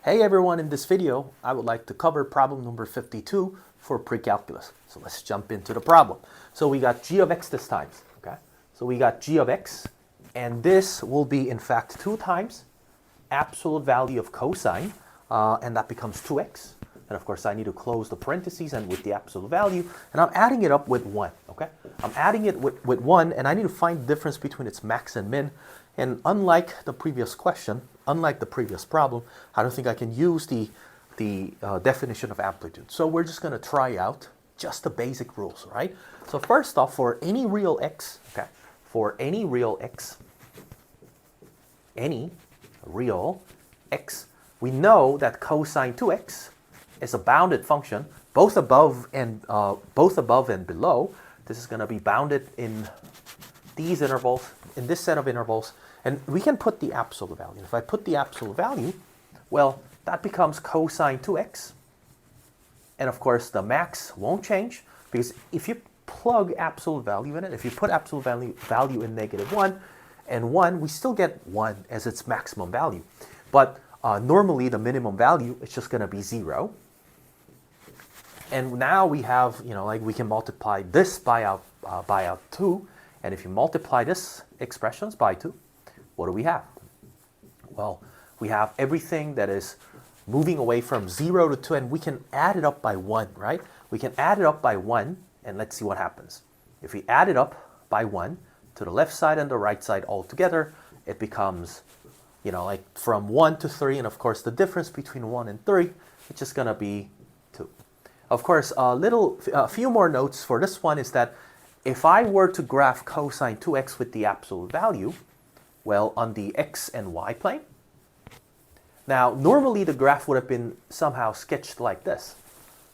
Hey everyone, in this video, I would like to cover problem number 52 for precalculus. So let's jump into the problem. So we got g of x this time, okay? So we got g of x, and this will be in fact 2 times absolute value of cosine, and that becomes 2x. And of course I need to close the parentheses and with the absolute value, and I'm adding it up with 1, okay? I'm adding it with 1, and I need to find the difference between its max and min. And unlike the previous question, unlike the previous problem, I don't think I can use the definition of amplitude. So we're just going to try out just the basic rules, right? So first off, for any real x, okay, for any real x, we know that cosine 2x is a bounded function, both above and below. This is going to be bounded in these intervals, in this set of intervals, and we can put the absolute value. If I put the absolute value, well, that becomes cosine 2x, and of course the max won't change, because if you plug absolute value in it, if you put absolute value in -1 and 1, we still get 1 as its maximum value. But normally the minimum value is just going to be 0. And now we have, like we can multiply this by out 2, and if you multiply this expressions by 2, what do we have? Well, we have everything that is moving away from 0 to 2, and we can add it up by 1, right? We can add it up by 1, and let's see what happens. If we add it up by 1 to the left side and the right side all together, it becomes, like from 1 to 3, and of course the difference between 1 and 3, it's just going to be 2. Of course, a few more notes for this one is that if I were to graph cosine 2x with the absolute value, well, on the x and y plane, now normally the graph would have been somehow sketched like this.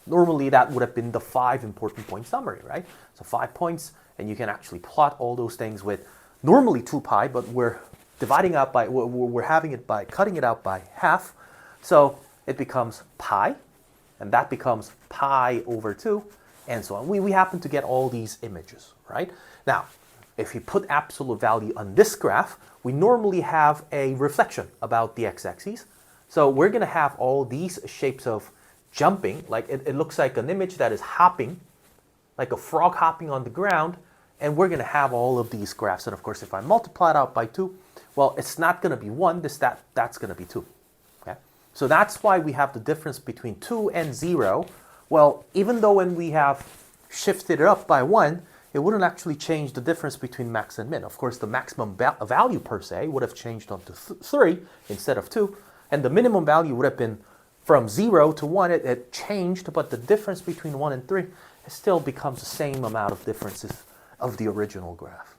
Normally that would have been the 5 important point summary, right? So 5 points, and you can actually plot all those things with normally 2 pi, but we're dividing out by, we're having it by cutting it out by half. So it becomes pi, and that becomes pi over 2, and so on. We happen to get all these images, right? Now, if you put absolute value on this graph, we normally have a reflection about the x-axis. So we're going to have all these shapes of jumping, like it looks like an image that is hopping, like a frog hopping on the ground, and we're going to have all of these graphs. And of course, if I multiply it out by 2, well, it's not going to be 1, that's going to be 2. Okay? So that's why we have the difference between 2 and 0. Well, even though when we have shifted it up by 1, it wouldn't actually change the difference between max and min. Of course, the maximum value per se would have changed onto 3 instead of 2, and the minimum value would have been from 0 to 1. It changed, but the difference between 1 and 3 still becomes the same amount of differences of the original graph.